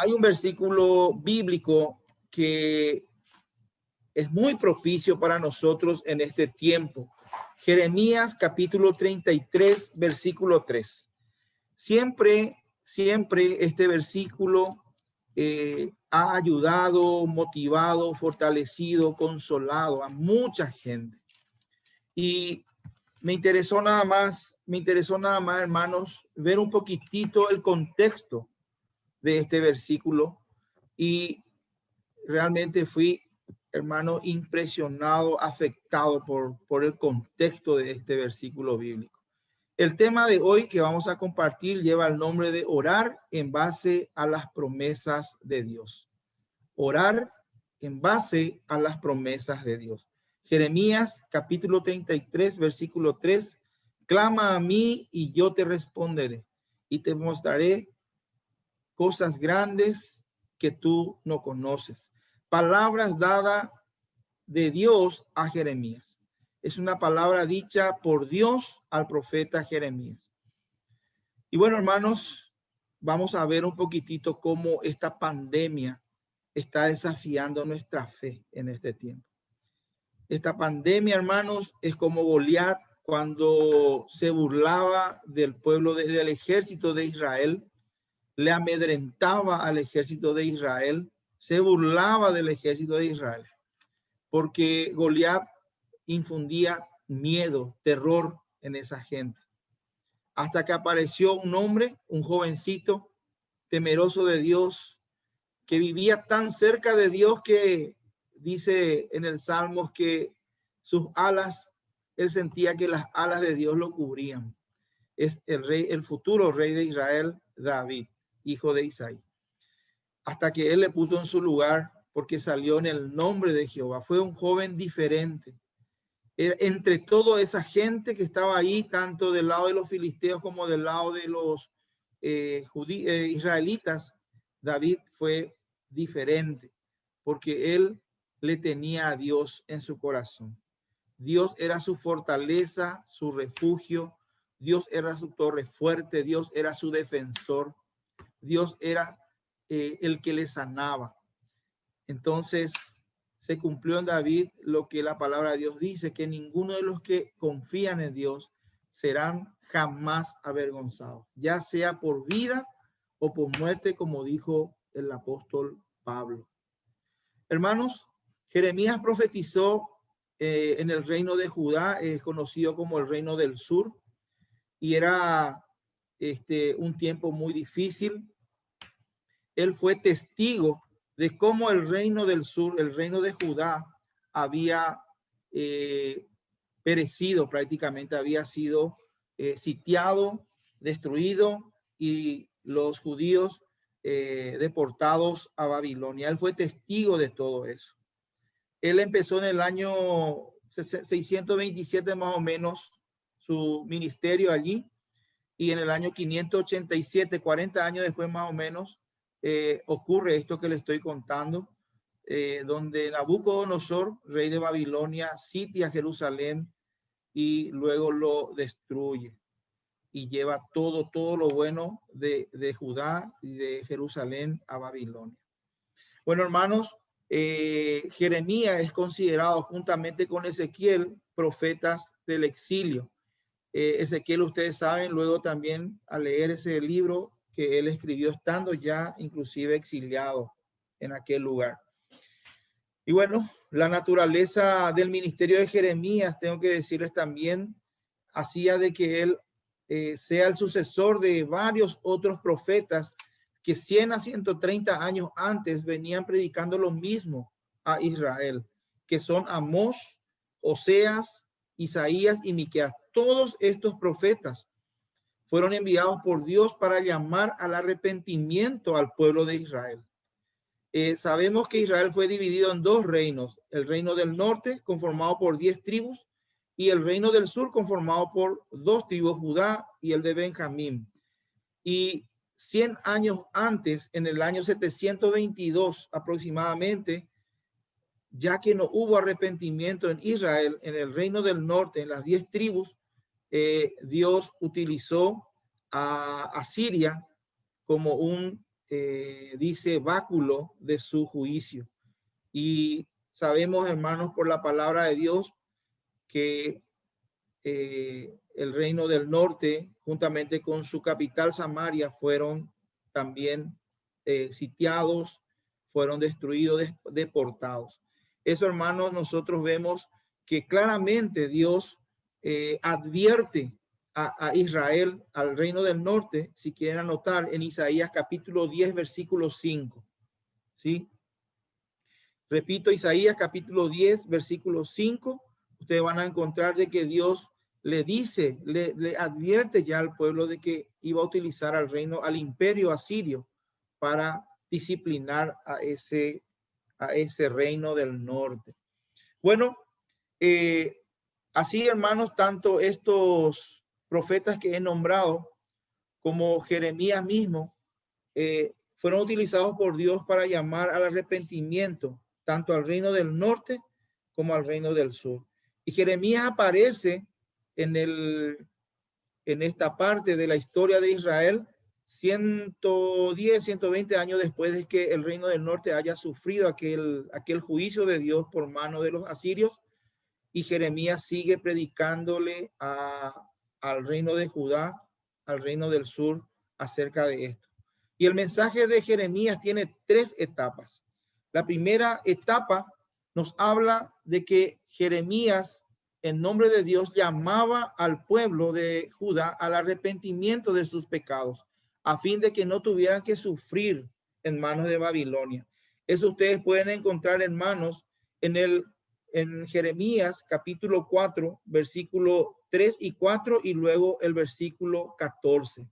Hay un versículo bíblico que es muy propicio para nosotros en este tiempo. Jeremías capítulo 33, versículo 3. Siempre este versículo ha ayudado, motivado, fortalecido, consolado a mucha gente. Y me interesó nada más, hermanos, ver un poquitito el contexto de este versículo, y realmente fui, hermano, impresionado, afectado por el contexto de este versículo bíblico. El tema de hoy que vamos a compartir lleva el nombre de orar en base a las promesas de Dios. Orar en base a las promesas de Dios. Jeremías capítulo 33, versículo 3. Clama a mí y yo te responderé y te mostraré cosas grandes que tú no conoces. Palabras dadas de Dios a Jeremías. Es una palabra dicha por Dios al profeta Jeremías. Y bueno, hermanos, vamos a ver un poquitito cómo esta pandemia está desafiando nuestra fe en este tiempo. Esta pandemia, hermanos, es como Goliat cuando se burlaba del pueblo, del ejército de Israel, le amedrentaba al ejército de Israel, se burlaba del ejército de Israel, porque Goliat infundía miedo, terror en esa gente. Hasta que apareció un hombre, un jovencito, temeroso de Dios, que vivía tan cerca de Dios que dice en el Salmos que sus alas, él sentía que las alas de Dios lo cubrían. Es el rey, el futuro rey de Israel, David, hijo de Isaí. Hasta que él le puso en su lugar, porque salió en el nombre de Jehová. Fue un joven diferente. Entre toda esa gente que estaba ahí, tanto del lado de los filisteos como del lado de los israelitas, David fue diferente, porque él le tenía a Dios en su corazón. Dios era su fortaleza, su refugio. Dios era su torre fuerte. Dios era su defensor. Dios era el que le sanaba. Entonces se cumplió en David lo que la palabra de Dios dice, que ninguno de los que confían en Dios serán jamás avergonzados, ya sea por vida o por muerte, como dijo el apóstol Pablo. Hermanos, Jeremías profetizó en el reino de Judá, conocido como el reino del sur, y era un tiempo muy difícil. Él fue testigo de cómo el reino del sur, el reino de Judá, había perecido prácticamente, había sido sitiado, destruido, y los judíos deportados a Babilonia. Él fue testigo de todo eso. Él empezó en el año 627 más o menos su ministerio allí, y en el año 587, 40 años después más o menos, ocurre esto que le estoy contando, donde Nabucodonosor, rey de Babilonia, sitia Jerusalén y luego lo destruye y lleva todo lo bueno de Judá y de Jerusalén a Babilonia. Bueno, hermanos, Jeremías es considerado juntamente con Ezequiel profetas del exilio. Ezequiel, ustedes saben, luego también al leer ese libro que él escribió estando ya inclusive exiliado en aquel lugar. Y bueno, la naturaleza del ministerio de Jeremías, tengo que decirles también, hacía de que él sea el sucesor de varios otros profetas que 100 a 130 años antes venían predicando lo mismo a Israel, que son Amós, Oseas, Isaías y Miqueas. Todos estos profetas fueron enviados por Dios para llamar al arrepentimiento al pueblo de Israel. Sabemos que Israel fue dividido en dos reinos, el reino del norte conformado por 10 tribus y el reino del sur conformado por 2 tribus, Judá y el de Benjamín. Y 100 años antes, en el año 722 aproximadamente, ya que no hubo arrepentimiento en Israel, en el reino del norte, en las 10 tribus, Dios utilizó a Siria como un dice báculo de su juicio. Y sabemos, hermanos, por la palabra de Dios, que el reino del norte, juntamente con su capital Samaria, fueron también sitiados, fueron destruidos, deportados. Eso, hermanos, nosotros vemos que claramente Dios advierte a Israel, al reino del norte, si quieren anotar, en Isaías capítulo 10, versículo 5. ¿Sí? Repito, Isaías capítulo 10, versículo 5. Ustedes van a encontrar de que Dios le dice, le advierte ya al pueblo de que iba a utilizar al reino, al imperio asirio para disciplinar a ese reino del norte. Bueno, así, hermanos, tanto estos profetas que he nombrado como Jeremías mismo fueron utilizados por Dios para llamar al arrepentimiento tanto al reino del norte como al reino del sur. Y Jeremías aparece en esta parte de la historia de Israel 110, 120 años después de que el reino del norte haya sufrido aquel juicio de Dios por mano de los asirios, y Jeremías sigue predicándole al reino de Judá, al reino del sur, acerca de esto. Y el mensaje de Jeremías tiene 3 etapas. La primera etapa nos habla de que Jeremías, en nombre de Dios, llamaba al pueblo de Judá al arrepentimiento de sus pecados, a fin de que no tuvieran que sufrir en manos de Babilonia. Eso ustedes pueden encontrar, hermanos, en Jeremías capítulo 4, versículo 3 y 4, y luego el versículo 14.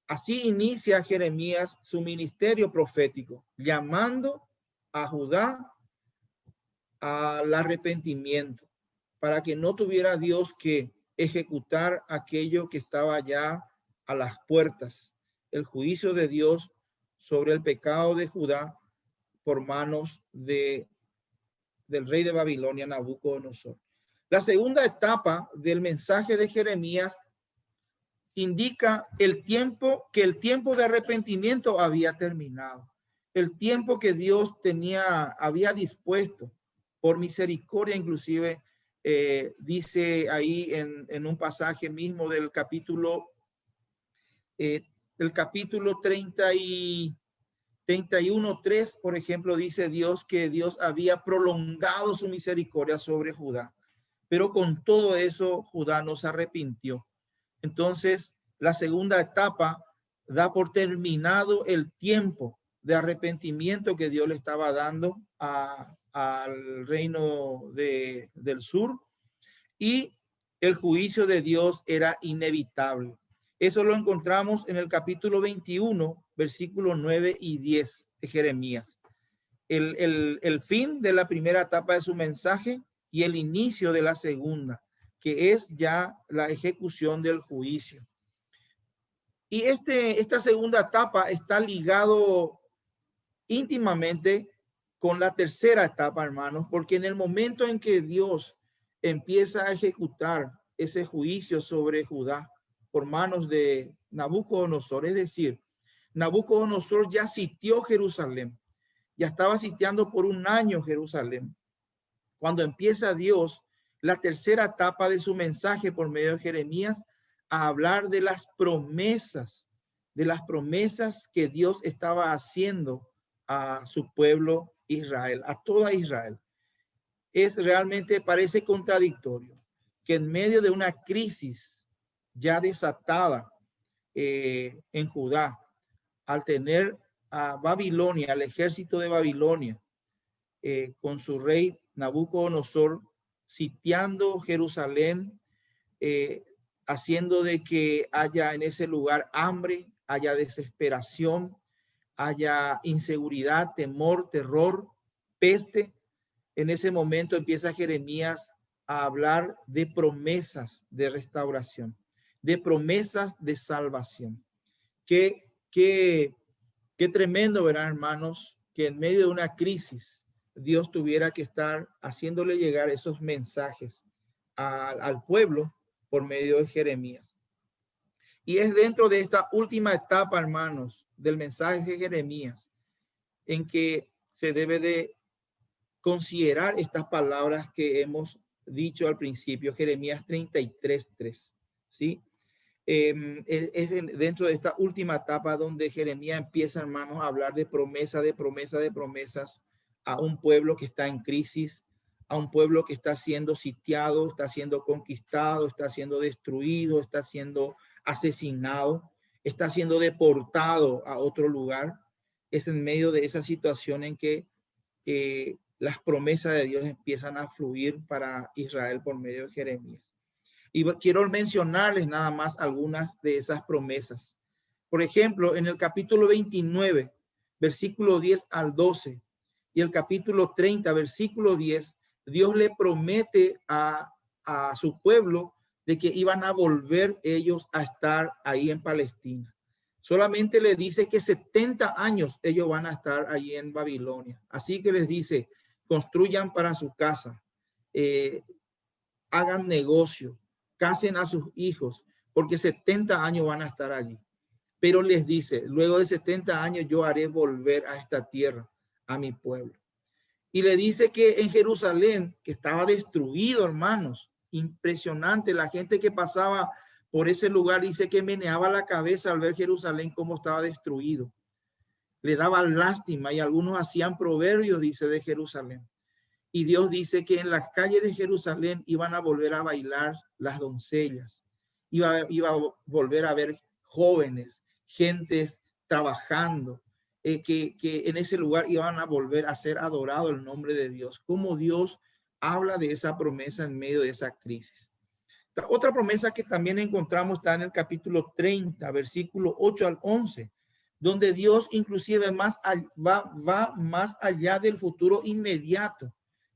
Así inicia Jeremías su ministerio profético, llamando a Judá al arrepentimiento, para que no tuviera Dios que ejecutar aquello que estaba ya a las puertas, el juicio de Dios sobre el pecado de Judá por manos del rey de Babilonia, Nabucodonosor. La segunda etapa del mensaje de Jeremías indica que el tiempo de arrepentimiento había terminado, el tiempo que Dios había dispuesto por misericordia. Inclusive dice ahí en un pasaje mismo del capítulo 31:3, por ejemplo, dice Dios que Dios había prolongado su misericordia sobre Judá, pero con todo eso Judá no se arrepintió. Entonces, la segunda etapa da por terminado el tiempo de arrepentimiento que Dios le estaba dando al reino del sur, y el juicio de Dios era inevitable. Eso lo encontramos en el capítulo 21, versículos 9 y 10 de Jeremías. El fin de la primera etapa de su mensaje y el inicio de la segunda, que es ya la ejecución del juicio. Y esta segunda etapa está ligado íntimamente con la tercera etapa, hermanos, porque en el momento en que Dios empieza a ejecutar ese juicio sobre Judá por manos de Nabucodonosor, es decir, Nabucodonosor ya sitió Jerusalén, ya estaba sitiando por 1 año Jerusalén. Cuando empieza Dios la tercera etapa de su mensaje por medio de Jeremías a hablar de las promesas que Dios estaba haciendo a su pueblo Israel, a toda Israel. Realmente parece contradictorio que en medio de una crisis ya desatada en Judá, al tener a Babilonia, al ejército de Babilonia, con su rey Nabucodonosor sitiando Jerusalén, haciendo de que haya en ese lugar hambre, haya desesperación, haya inseguridad, temor, terror, peste. En ese momento empieza Jeremías a hablar de promesas de restauración, de promesas de salvación. Qué tremendo, ¿verdad, hermanos? Que en medio de una crisis Dios tuviera que estar haciéndole llegar esos mensajes al pueblo por medio de Jeremías. Y es dentro de esta última etapa, hermanos, del mensaje de Jeremías, en que se debe de considerar estas palabras que hemos dicho al principio, Jeremías 33:3, ¿sí? Dentro de esta última etapa donde Jeremías empieza, hermanos, a hablar de promesa, de promesa, de promesas a un pueblo que está en crisis, a un pueblo que está siendo sitiado, está siendo conquistado, está siendo destruido, está siendo asesinado, está siendo deportado a otro lugar. Es en medio de esa situación en que las promesas de Dios empiezan a fluir para Israel por medio de Jeremías. Y quiero mencionarles nada más algunas de esas promesas. Por ejemplo, en el capítulo 29, versículo 10 al 12, y el capítulo 30, versículo 10, Dios le promete a su pueblo de que iban a volver ellos a estar ahí en Palestina. Solamente le dice que 70 años ellos van a estar allí en Babilonia. Así que les dice, construyan para su casa, hagan negocio, casen a sus hijos, porque 70 años van a estar allí. Pero les dice, luego de 70 años yo haré volver a esta tierra, a mi pueblo. Y le dice que en Jerusalén, que estaba destruido, hermanos, impresionante, la gente que pasaba por ese lugar dice que meneaba la cabeza al ver Jerusalén como estaba destruido. Le daban lástima y algunos hacían proverbios, dice, de Jerusalén. Y Dios dice que en las calles de Jerusalén iban a volver a bailar las doncellas. Iba a volver a ver jóvenes, gentes trabajando, que en ese lugar iban a volver a ser adorado el nombre de Dios. Como Dios habla de esa promesa en medio de esa crisis. Otra promesa que también encontramos está en el capítulo 30, versículo 8 al 11, donde Dios inclusive va más allá del futuro inmediato.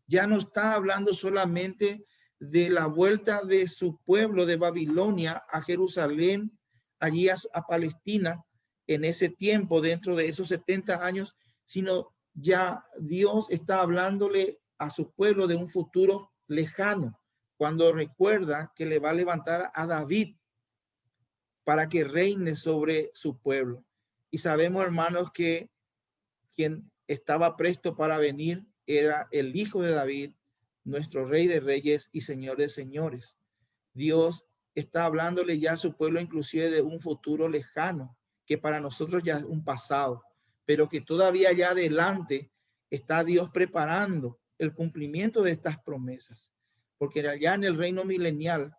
Ya no está hablando solamente de la vuelta de su pueblo de Babilonia a Jerusalén, allí a Palestina, en ese tiempo, dentro de esos 70 años, sino ya Dios está hablándole a su pueblo de un futuro lejano, cuando recuerda que le va a levantar a David para que reine sobre su pueblo. Y sabemos, hermanos, que quien estaba presto para venir era el hijo de David, nuestro rey de reyes y señor de señores. Dios está hablándole ya a su pueblo inclusive de un futuro lejano, que para nosotros ya es un pasado, pero que todavía allá adelante está Dios preparando el cumplimiento de estas promesas, porque allá en el reino milenial,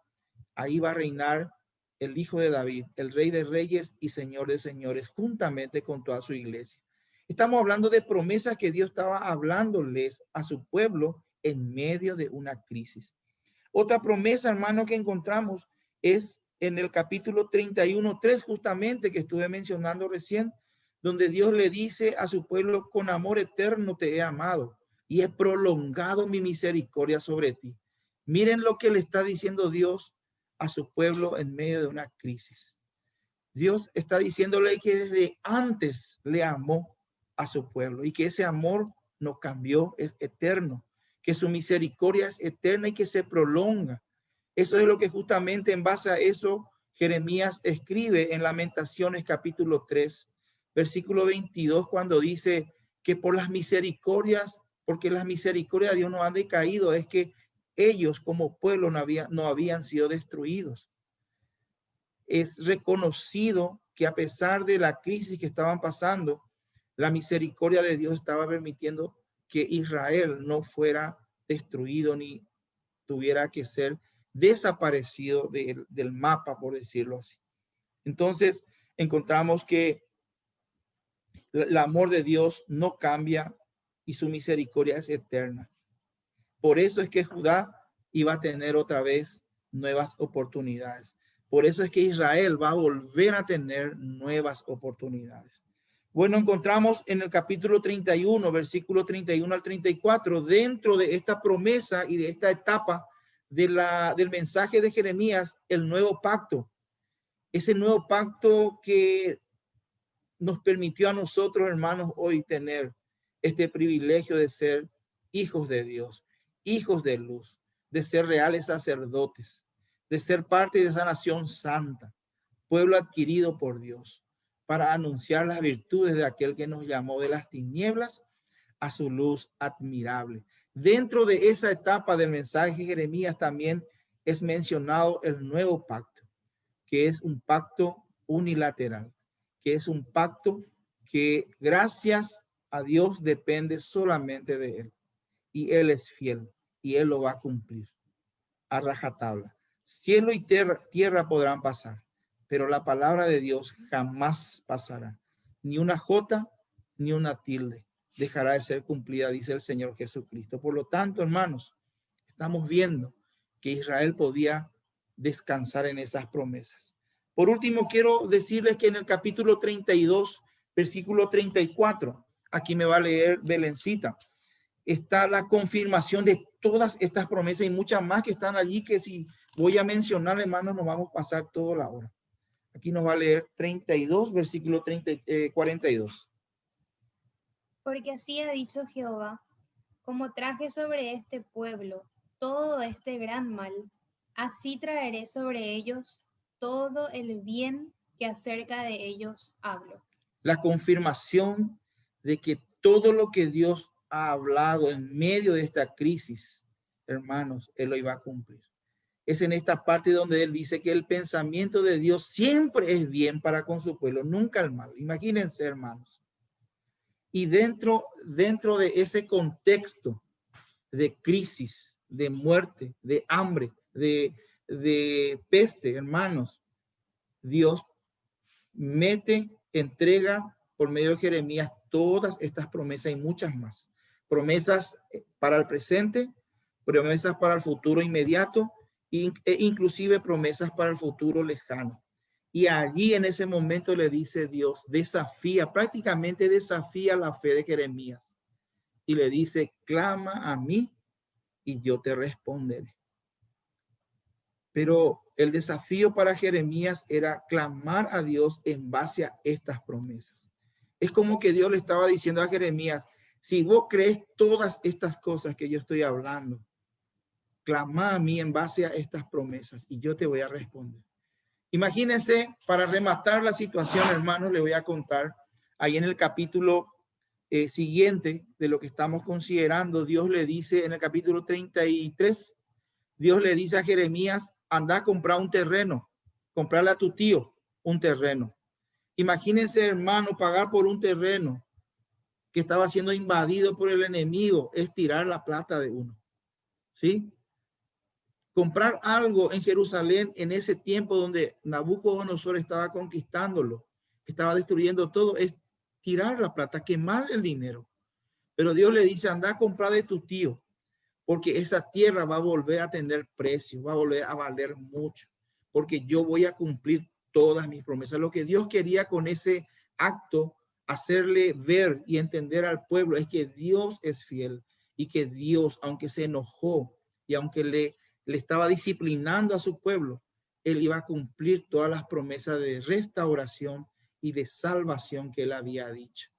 ahí va a reinar el hijo de David, el rey de reyes y señor de señores, juntamente con toda su iglesia. Estamos hablando de promesas que Dios estaba hablándoles a su pueblo en medio de una crisis. Otra promesa, hermano, que encontramos es en el capítulo 31:3, justamente que estuve mencionando recién, donde Dios le dice a su pueblo, con amor eterno te he amado y he prolongado mi misericordia sobre ti. Miren lo que le está diciendo Dios a su pueblo en medio de una crisis. Dios está diciéndole que desde antes le amó a su pueblo y que ese amor no cambió, es eterno, que su misericordia es eterna y que se prolonga. Eso es lo que justamente en base a eso Jeremías escribe en Lamentaciones capítulo 3, versículo 22, cuando dice que por las misericordias, porque las misericordias de Dios no han decaído, es que ellos como pueblo no habían sido destruidos. Es reconocido que a pesar de la crisis que estaban pasando, la misericordia de Dios estaba permitiendo que Israel no fuera destruido ni tuviera que ser desaparecido del mapa, por decirlo así. Entonces, encontramos que el amor de Dios no cambia y su misericordia es eterna. Por eso es que Judá iba a tener otra vez nuevas oportunidades. Por eso es que Israel va a volver a tener nuevas oportunidades. Bueno, encontramos en el capítulo 31, versículo 31 al 34, dentro de esta promesa y de esta etapa del mensaje de Jeremías, el nuevo pacto. Ese nuevo pacto que nos permitió a nosotros, hermanos, hoy tener este privilegio de ser hijos de Dios, hijos de luz, de ser reales sacerdotes, de ser parte de esa nación santa, pueblo adquirido por Dios, para anunciar las virtudes de aquel que nos llamó de las tinieblas a su luz admirable. Dentro de esa etapa del mensaje de Jeremías también es mencionado el nuevo pacto, que es un pacto unilateral, que es un pacto que gracias a Dios depende solamente de Él. Y Él es fiel y Él lo va a cumplir a rajatabla. Cielo y tierra podrán pasar, pero la palabra de Dios jamás pasará. Ni una jota, ni una tilde dejará de ser cumplida, dice el Señor Jesucristo. Por lo tanto, hermanos, estamos viendo que Israel podía descansar en esas promesas. Por último, quiero decirles que en el capítulo 32, versículo 34, aquí me va a leer Belencita, está la confirmación de todas estas promesas y muchas más que están allí, que si voy a mencionar, hermanos, nos vamos a pasar toda la hora. Aquí nos va a leer 32, versículo 42. Porque así ha dicho Jehová, como traje sobre este pueblo todo este gran mal, así traeré sobre ellos todo el bien que acerca de ellos hablo. La confirmación de que todo lo que Dios ha hablado en medio de esta crisis, hermanos, Él lo iba a cumplir. Es en esta parte donde Él dice que el pensamiento de Dios siempre es bien para con su pueblo, nunca el mal. Imagínense, hermanos. Y dentro de ese contexto de crisis, de muerte, de hambre, de peste, hermanos, Dios entrega por medio de Jeremías todas estas promesas y muchas más. Promesas para el presente, promesas para el futuro inmediato e inclusive promesas para el futuro lejano. Y allí en ese momento le dice Dios, prácticamente desafía la fe de Jeremías. Y le dice, clama a mí y yo te responderé. Pero el desafío para Jeremías era clamar a Dios en base a estas promesas. Es como que Dios le estaba diciendo a Jeremías, si vos crees todas estas cosas que yo estoy hablando, clama a mí en base a estas promesas y yo te voy a responder. Imagínense, para rematar la situación, hermanos, le voy a contar ahí en el capítulo siguiente de lo que estamos considerando. Dios le dice en el capítulo 33, Dios le dice a Jeremías, anda a comprar un terreno, comprarle a tu tío un terreno. Imagínense, hermano, pagar por un terreno que estaba siendo invadido por el enemigo, es tirar la plata de uno. ¿Sí? Comprar algo en Jerusalén en ese tiempo donde Nabucodonosor estaba conquistándolo, estaba destruyendo todo, es tirar la plata, quemar el dinero. Pero Dios le dice, anda a comprar de tu tío, porque esa tierra va a volver a tener precio, va a volver a valer mucho, porque yo voy a cumplir todas mis promesas. Lo que Dios quería con ese acto, hacerle ver y entender al pueblo, es que Dios es fiel y que Dios, aunque se enojó y aunque le estaba disciplinando a su pueblo, Él iba a cumplir todas las promesas de restauración y de salvación que Él había dicho.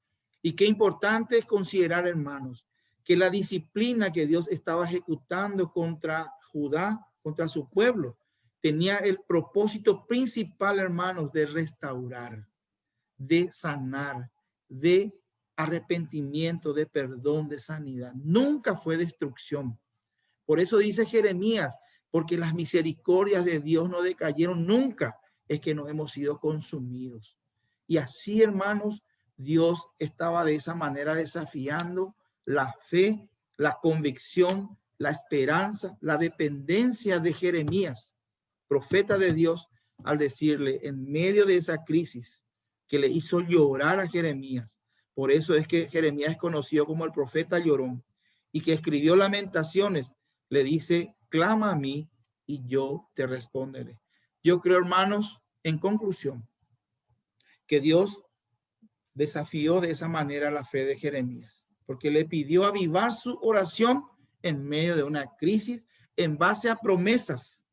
Y qué importante es considerar, hermanos, que la disciplina que Dios estaba ejecutando contra Judá, contra su pueblo, tenía el propósito principal, hermanos, de restaurar, de sanar, de arrepentimiento, de perdón, de sanidad. Nunca fue destrucción. Por eso dice Jeremías, porque las misericordias de Dios no decayeron nunca, es que nos hemos sido consumidos. Y así, hermanos, Dios estaba de esa manera desafiando la fe, la convicción, la esperanza, la dependencia de Jeremías, profeta de Dios, al decirle en medio de esa crisis que le hizo llorar a Jeremías. Por eso es que Jeremías es conocido como el profeta llorón y que escribió Lamentaciones. Le dice, clama a mí y yo te responderé. Yo creo, hermanos, en conclusión, que Dios desafió de esa manera la fe de Jeremías, porque le pidió avivar su oración en medio de una crisis en base a promesas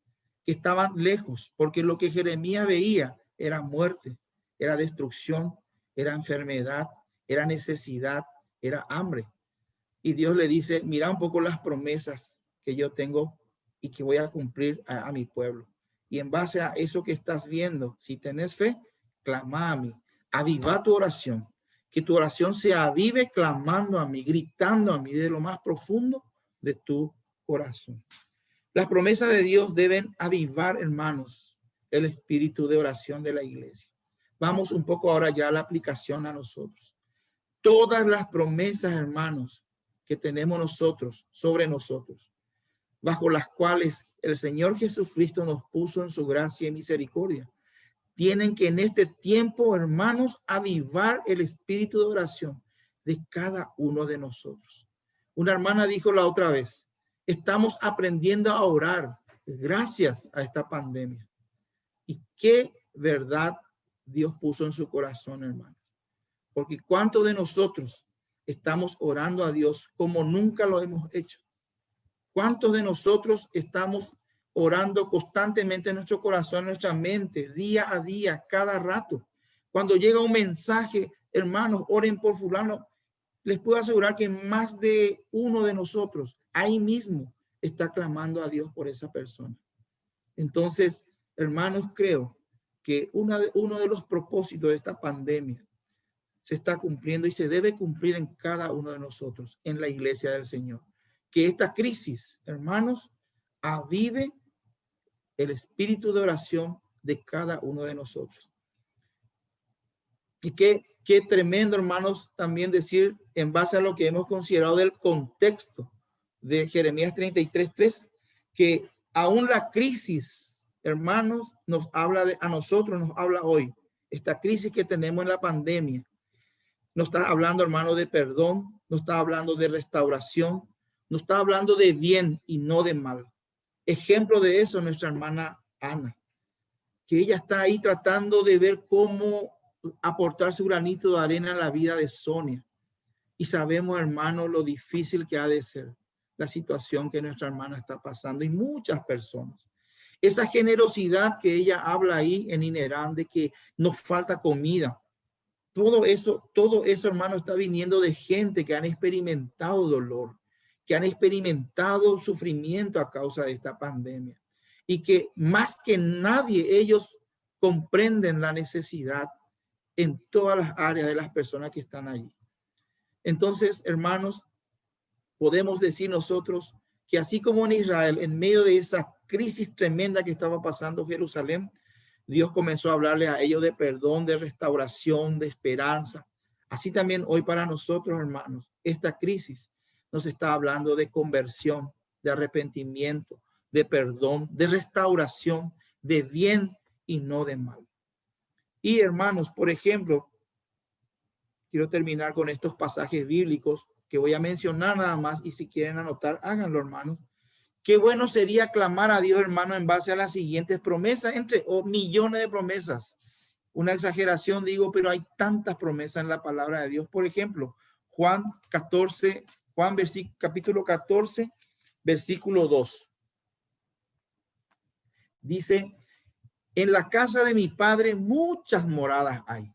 que estaban lejos, porque lo que Jeremías veía era muerte, era destrucción, era enfermedad, era necesidad, era hambre. Y Dios le dice, mira un poco las promesas que yo tengo y que voy a cumplir a mi pueblo. Y en base a eso que estás viendo, si tenés fe, clama a mí. Aviva tu oración. Que tu oración se avive clamando a mí, gritando a mí de lo más profundo de tu corazón. Las promesas de Dios deben avivar, hermanos, el espíritu de oración de la iglesia. Vamos un poco ahora ya a la aplicación a nosotros. Todas las promesas, hermanos, que tenemos nosotros, sobre nosotros, bajo las cuales el Señor Jesucristo nos puso en su gracia y misericordia, tienen que en este tiempo, hermanos, avivar el espíritu de oración de cada uno de nosotros. Una hermana dijo la otra vez, estamos aprendiendo a orar gracias a esta pandemia. Y qué verdad Dios puso en su corazón, hermano. Porque ¿cuántos de nosotros estamos orando a Dios como nunca lo hemos hecho? ¿Cuántos de nosotros estamos orando constantemente en nuestro corazón, en nuestra mente, día a día, cada rato? Cuando llega un mensaje, hermanos, oren por fulano, les puedo asegurar que más de uno de nosotros ahí mismo está clamando a Dios por esa persona. Entonces, hermanos, creo que uno de los propósitos de esta pandemia se está cumpliendo y se debe cumplir en cada uno de nosotros, en la iglesia del Señor. Que esta crisis, hermanos, avive el espíritu de oración de cada uno de nosotros. Y qué tremendo, hermanos, también decir en base a lo que hemos considerado del contexto de Jeremías 33:3, que aún la crisis, hermanos, nos habla a nosotros, nos habla hoy. Esta crisis que tenemos en la pandemia, nos está hablando, hermano, de perdón, nos está hablando de restauración, nos está hablando de bien y no de mal. Ejemplo de eso, nuestra hermana Ana, que ella está ahí tratando de ver cómo aportar su granito de arena en la vida de Sonia. Y sabemos, hermano, lo difícil que ha de ser la situación que nuestra hermana está pasando y muchas personas. Esa generosidad que ella habla ahí en Inerán de que nos falta comida. Todo eso, hermano, está viniendo de gente que han experimentado dolor, que han experimentado sufrimiento a causa de esta pandemia y que más que nadie ellos comprenden la necesidad en todas las áreas de las personas que están allí. Entonces, hermanos, podemos decir nosotros que así como en Israel, en medio de esa crisis tremenda que estaba pasando Jerusalén, Dios comenzó a hablarle a ellos de perdón, de restauración, de esperanza. Así también hoy para nosotros, hermanos, esta crisis nos está hablando de conversión, de arrepentimiento, de perdón, de restauración, de bien y no de mal. Y hermanos, por ejemplo, quiero terminar con estos pasajes bíblicos que voy a mencionar nada más y si quieren anotar, háganlo, hermanos. Qué bueno sería clamar a Dios, hermano, en base a las siguientes promesas, millones de promesas. Una exageración, digo, pero hay tantas promesas en la palabra de Dios. Por ejemplo, capítulo 14, versículo 2. Dice, en la casa de mi padre muchas moradas hay.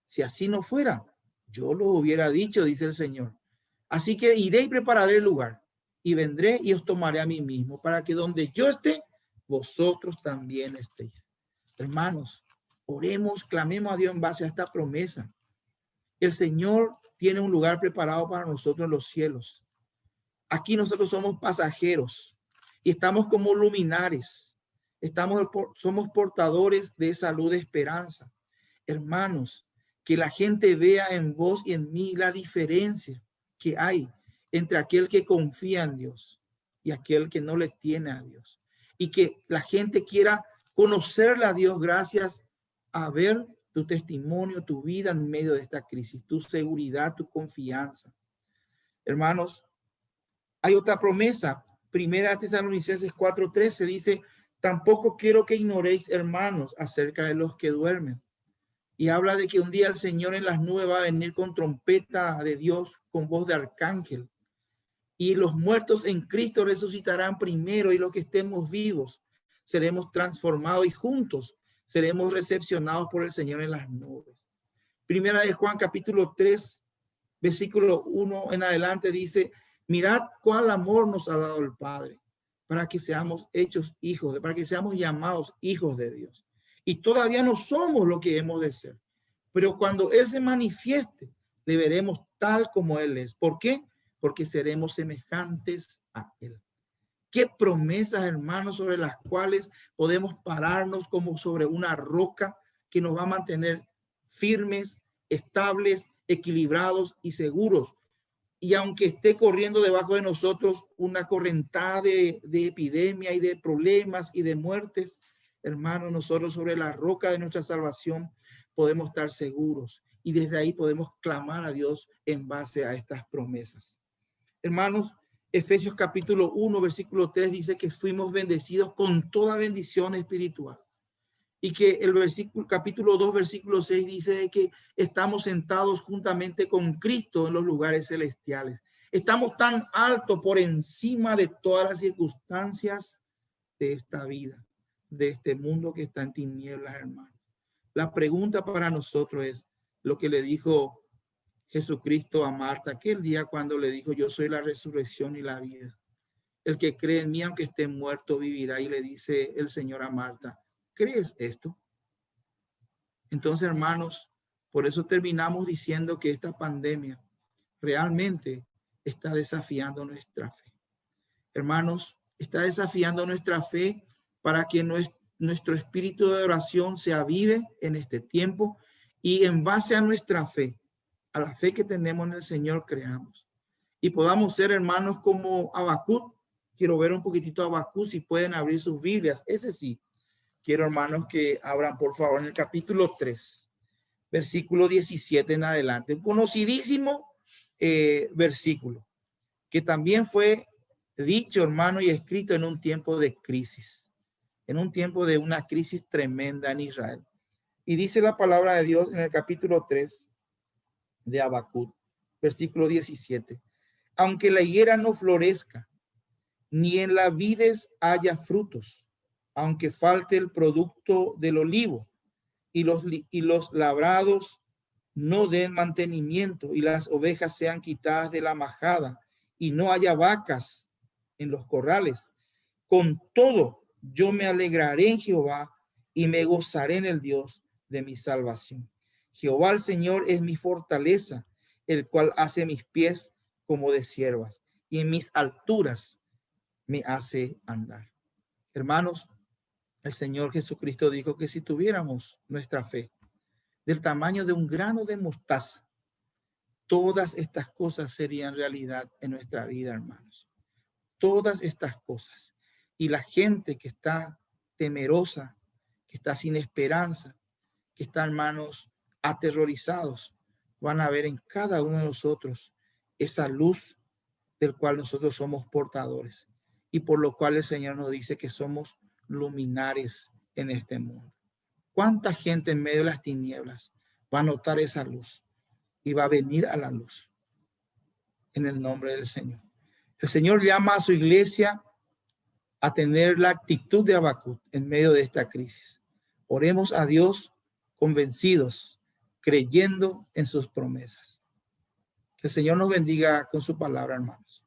Si así no fuera, yo lo hubiera dicho, dice el Señor. Así que iré y prepararé el lugar. Y vendré y os tomaré a mí mismo, para que donde yo esté, vosotros también estéis. Hermanos, oremos, clamemos a Dios en base a esta promesa. El Señor tiene un lugar preparado para nosotros en los cielos. Aquí nosotros somos pasajeros y estamos como luminares. Somos portadores de esa luz de esperanza. Hermanos, que la gente vea en vos y en mí la diferencia que hay entre aquel que confía en Dios y aquel que no le tiene a Dios. Y que la gente quiera conocerle a Dios gracias a ver tu testimonio, tu vida en medio de esta crisis, tu seguridad, tu confianza. Hermanos, hay otra promesa. Primera Tesalonicenses 4:13 dice, tampoco quiero que ignoréis, hermanos, acerca de los que duermen. Y habla de que un día el Señor en las nubes va a venir con trompeta de Dios, con voz de arcángel. Y los muertos en Cristo resucitarán primero y los que estemos vivos seremos transformados y juntos seremos recepcionados por el Señor en las nubes. Primera de Juan capítulo 3, versículo 1 en adelante dice, mirad cuál amor nos ha dado el Padre para que seamos hechos hijos, para que seamos llamados hijos de Dios. Y todavía no somos lo que hemos de ser. Pero cuando Él se manifieste, le veremos tal como Él es. ¿Por qué? Porque seremos semejantes a Él. Qué promesas, hermanos, sobre las cuales podemos pararnos como sobre una roca que nos va a mantener firmes, estables, equilibrados y seguros. Y aunque esté corriendo debajo de nosotros una correntada de epidemia y de problemas y de muertes, hermanos, nosotros sobre la roca de nuestra salvación podemos estar seguros. Y desde ahí podemos clamar a Dios en base a estas promesas. Hermanos, Efesios capítulo 1, versículo 3 dice que fuimos bendecidos con toda bendición espiritual. Y que el capítulo 2, versículo 6 dice que estamos sentados juntamente con Cristo en los lugares celestiales. Estamos tan alto por encima de todas las circunstancias de esta vida, de este mundo que está en tinieblas, hermanos. La pregunta para nosotros es lo que le dijo Jesucristo a Marta aquel día cuando le dijo: yo soy la resurrección y la vida. El que cree en mí, aunque esté muerto, vivirá. Y le dice el Señor a Marta: ¿crees esto? Entonces, hermanos, por eso terminamos diciendo que esta pandemia realmente está desafiando nuestra fe. Hermanos, está desafiando nuestra fe para que nuestro espíritu de oración se avive en este tiempo y en base a nuestra fe, a la fe que tenemos en el Señor, creamos. Y podamos ser, hermanos, como Habacuc. Quiero ver un poquitito a Habacuc, si pueden abrir sus Biblias. Ese sí. Quiero, hermanos, que abran, por favor, en el capítulo 3, versículo 17 en adelante. Un conocidísimo versículo, que también fue dicho, hermano, y escrito en un tiempo de crisis, en un tiempo de una crisis tremenda en Israel. Y dice la palabra de Dios en el capítulo 3 de Habacuc, versículo 17. Aunque la higuera no florezca, ni en la vides haya frutos, aunque falte el producto del olivo y los labrados no den mantenimiento y las ovejas sean quitadas de la majada y no haya vacas en los corrales, con todo yo me alegraré en Jehová y me gozaré en el Dios de mi salvación. Jehová el Señor es mi fortaleza, el cual hace mis pies como de ciervas y en mis alturas me hace andar. Hermanos, el Señor Jesucristo dijo que si tuviéramos nuestra fe del tamaño de un grano de mostaza, todas estas cosas serían realidad en nuestra vida, hermanos. Todas estas cosas. Y la gente que está temerosa, que está sin esperanza, que está, hermanos, aterrorizados, van a ver en cada uno de nosotros esa luz del cual nosotros somos portadores y por lo cual el Señor nos dice que somos luminares en este mundo. ¿Cuánta gente en medio de las tinieblas va a notar esa luz y va a venir a la luz en el nombre del Señor? El Señor llama a su iglesia a tener la actitud de Habacuc en medio de esta crisis. Oremos a Dios convencidos, creyendo en sus promesas. Que el Señor nos bendiga con su palabra, hermanos.